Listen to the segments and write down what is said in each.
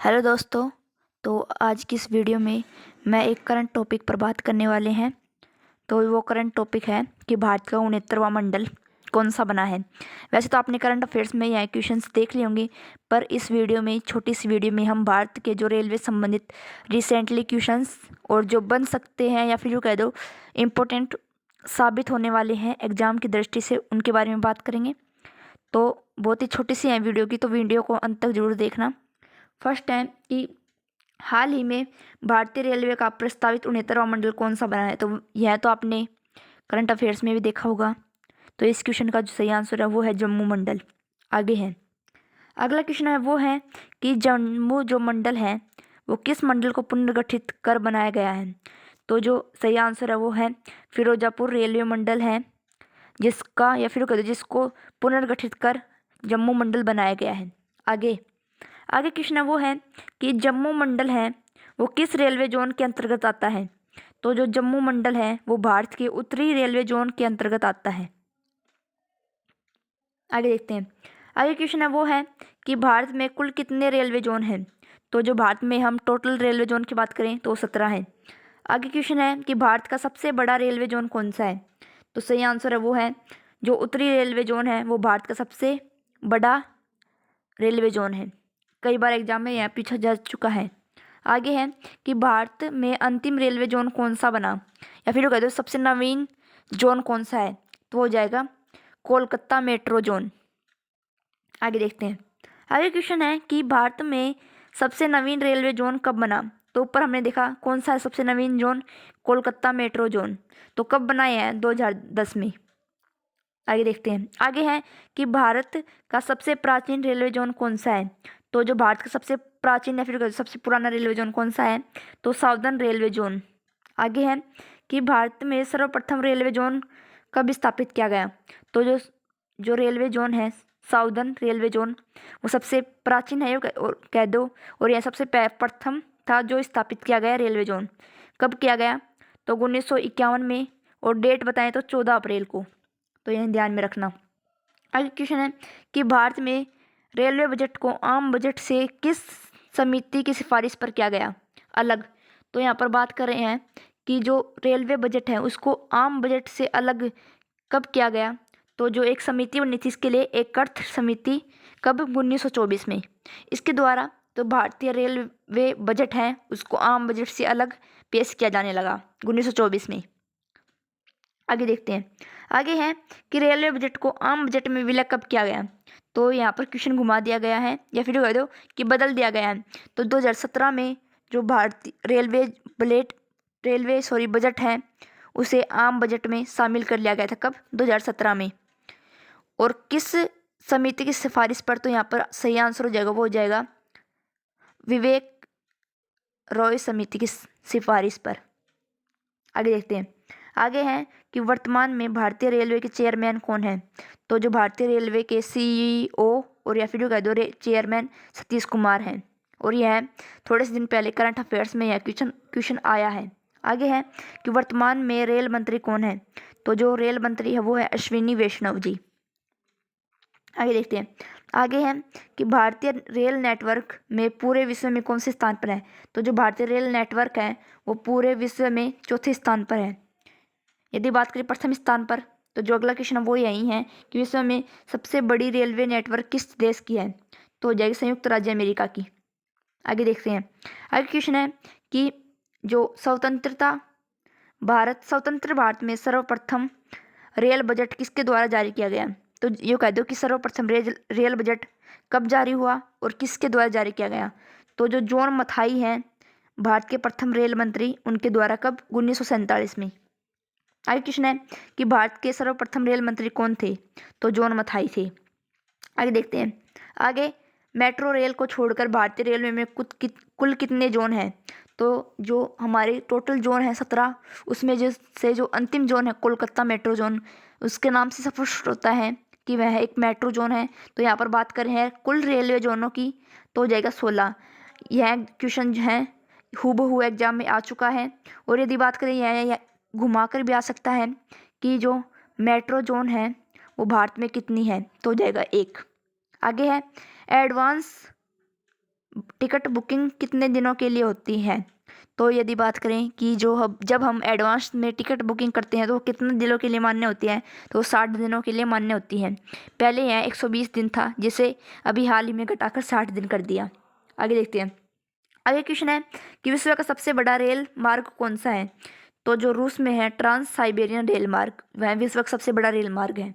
Hello दोस्तों। तो आज की इस वीडियो में मैं एक करंट टॉपिक पर बात करने वाले हैं। तो वो करंट टॉपिक है कि भारत का 69वां मंडल कौन सा बना है। वैसे तो आपने करंट अफेयर्स में यह क्वेश्चंस देख लिए होंगे, पर इस वीडियो में, छोटी सी वीडियो में, हम भारत के जो रेलवे संबंधित रिसेंटली क्वेश्चंस और जो बन सकते हैं या फिर जो कह दो इम्पोर्टेंट साबित होने वाले हैं एग्ज़ाम की दृष्टि से, उनके बारे में बात करेंगे। तो बहुत ही छोटी सी है वीडियो की, तो वीडियो को अंत तक जरूर देखना। फर्स्ट है कि हाल ही में भारतीय रेलवे का प्रस्तावित 69वां मंडल कौन सा बना है। तो यह तो आपने करंट अफेयर्स में भी देखा होगा। तो इस क्वेश्चन का जो सही आंसर है वो है जम्मू मंडल। आगे है अगला क्वेश्चन है वो है कि जम्मू जो मंडल है वो किस मंडल को पुनर्गठित कर बनाया गया है। तो जो सही आंसर है वो है फिरोजापुर रेलवे मंडल है, जिसका या फिर कह दो जिसको पुनर्गठित कर जम्मू मंडल बनाया गया है। आगे आगे क्वेश्चन है वो है कि जम्मू मंडल है वो किस रेलवे जोन के अंतर्गत आता है। तो जो जम्मू मंडल है वो भारत के उत्तरी रेलवे जोन के अंतर्गत आता है। आगे देखते हैं। आगे क्वेश्चन है वो है कि भारत में कुल कितने रेलवे जोन हैं। तो जो भारत में हम टोटल रेलवे जोन की बात करें तो 17 है। आगे क्वेश्चन है कि भारत का सबसे बड़ा रेलवे जोन कौन सा है। तो सही आंसर है वो है जो उत्तरी रेलवे जोन है, वो भारत का सबसे बड़ा रेलवे जोन है। कई बार एग्जाम में यह पूछा जा चुका है। आगे है कि भारत में अंतिम रेलवे जोन कौन सा बना, या फिर कह दो सबसे नवीन जोन कौन सा है। तो हो जाएगा कोलकाता मेट्रो जोन। आगे देखते हैं। आगे क्वेश्चन है कि भारत में सबसे नवीन रेलवे जोन कब बना। तो ऊपर हमने देखा कौन सा है सबसे नवीन जोन, कोलकाता मेट्रो जोन। तो कब बनाया है, 2010 में। आगे देखते हैं। आगे है कि भारत का सबसे प्राचीन रेलवे जोन कौन सा है। तो जो भारत का सबसे प्राचीन या फिर सबसे पुराना रेलवे जोन कौन सा है, तो साउदर्न रेलवे जोन। आगे है कि भारत में सर्वप्रथम रेलवे जोन कब स्थापित किया गया। तो जो जो रेलवे जोन है साउदर्न रेलवे जोन, वो सबसे प्राचीन है और कह दो, और यह सबसे प्रथम था जो स्थापित किया गया रेलवे जोन। कब किया गया, तो 1951 में, और डेट बताएं तो 14 अप्रैल को। तो यह ध्यान में रखना। अगला क्वेश्चन है कि भारत में रेलवे बजट को आम बजट से किस समिति की सिफारिश पर किया गया अलग। तो यहाँ पर बात कर रहे हैं कि जो रेलवे बजट है उसको आम बजट से अलग कब किया गया। तो जो एक समिति बनी थी इसके लिए, एक अर्थ समिति, कब, 1924 में। इसके द्वारा तो भारतीय रेलवे बजट है उसको आम बजट से अलग पेश किया जाने लगा 1924 में। आगे देखते हैं। आगे है कि रेलवे बजट को आम बजट में विलय कब किया गया। तो यहाँ पर क्वेश्चन घुमा दिया गया है या फिर कह दो कि बदल दिया गया है। तो 2017 में जो भारतीय बजट है उसे आम बजट में शामिल कर लिया गया था। कब, 2017 में। और किस समिति की सिफारिश पर। तो यहाँ पर सही आंसर हो जाएगा, वो हो जाएगा विवेक रॉय समिति की सिफारिश पर। आगे देखते हैं। आगे है कि वर्तमान में भारतीय रेलवे के चेयरमैन कौन है। तो जो भारतीय रेलवे के सीईओ और या फिर जो कह दो चेयरमैन सतीश कुमार हैं, और यह थोड़े से दिन पहले करंट अफेयर्स में यह क्वेश्चन आया है। आगे है कि वर्तमान में रेल मंत्री कौन है। तो जो रेल मंत्री है वो है अश्विनी वैष्णव जी। आगे देखते हैं। आगे है कि भारतीय रेल नेटवर्क में पूरे विश्व में कौन से स्थान पर है। तो जो भारतीय रेल नेटवर्क है वो पूरे विश्व में चौथे स्थान पर है। यदि बात करें प्रथम स्थान पर, तो जो अगला क्वेश्चन है वो यही है कि विश्व में सबसे बड़ी रेलवे नेटवर्क किस देश की है। तो हो जाएगी संयुक्त राज्य अमेरिका की। आगे देखते हैं। आगे क्वेश्चन है कि जो स्वतंत्र भारत में सर्वप्रथम रेल बजट किसके द्वारा जारी किया गया। तो ये कह दो कि सर्वप्रथम रेल बजट कब जारी हुआ और किसके द्वारा जारी किया गया। तो जो जॉन मथाई हैं भारत के प्रथम रेल मंत्री, उनके द्वारा। कब, 1947 में। आगे क्वेश्चन है कि भारत के सर्वप्रथम रेल मंत्री कौन थे। तो जॉन मथाई थे। आगे देखते हैं। आगे मेट्रो रेल को छोड़कर भारतीय रेलवे में कुल कितने जोन हैं। तो जो हमारे टोटल जोन है 17, उसमें जो अंतिम जोन है कोलकाता मेट्रो जोन, उसके नाम से स्पष्ट होता है कि वह एक मेट्रो जोन है। तो यहाँ पर बात कर रहे हैं कुल रेलवे जोनों की, तो हो जाएगा 16। यह क्वेश्चन जो है हूबहू एग्जाम में आ चुका है। और यदि बात करें यह घुमा कर भी आ सकता है कि जो मेट्रो जोन है वो भारत में कितनी है। तो हो जाएगा 1। आगे है एडवांस टिकट बुकिंग कितने दिनों के लिए होती है? तो यदि बात करें कि जब हम एडवांस में टिकट बुकिंग करते हैं तो वो कितने दिनों के लिए मान्य होती है, तो 60 दिनों के लिए मान्य होती है। पहले यह 120 दिन था, जिसे अभी हाल ही में घटाकर 60 दिन कर दिया। आगे देखते हैं। आगे क्वेश्चन है कि विश्व का सबसे बड़ा रेल मार्ग कौन सा है? तो जो रूस में है ट्रांस साइबेरियन रेल मार्ग, वह विश्व का सबसे बड़ा रेल मार्ग है।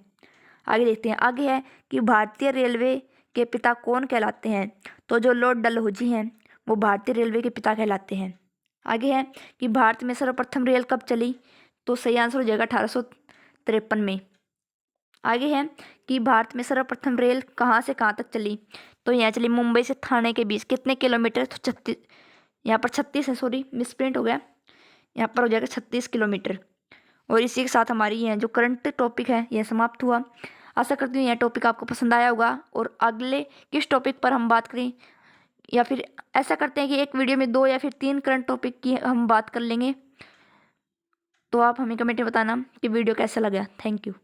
आगे देखते हैं। आगे है कि भारतीय रेलवे के पिता कौन कहलाते हैं? तो जो लॉर्ड डलहौजी हैं वो भारतीय रेलवे के पिता कहलाते हैं। आगे है कि भारत में सर्वप्रथम रेल कब चली? तो सही आंसर हो जाएगा 1853 में। आगे है कि भारत में सर्वप्रथम रेल कहाँ से कहाँ तक चली? तो यहाँ चली मुंबई से ठाणे के बीच। कितने किलोमीटर? तो 36, यहाँ पर 36 है, सॉरी मिसप्रिंट हो गया, यहाँ पर हो जाएगा 36 किलोमीटर। और इसी के साथ हमारी यह जो करंट टॉपिक है यह समाप्त हुआ। आशा करती हूँ यह टॉपिक आपको पसंद आया होगा। और अगले किस टॉपिक पर हम बात करें, या फिर ऐसा करते हैं कि एक वीडियो में 2 या फिर 3 करंट टॉपिक की हम बात कर लेंगे। तो आप हमें कमेंट में बताना कि वीडियो कैसा लगा। Thank you.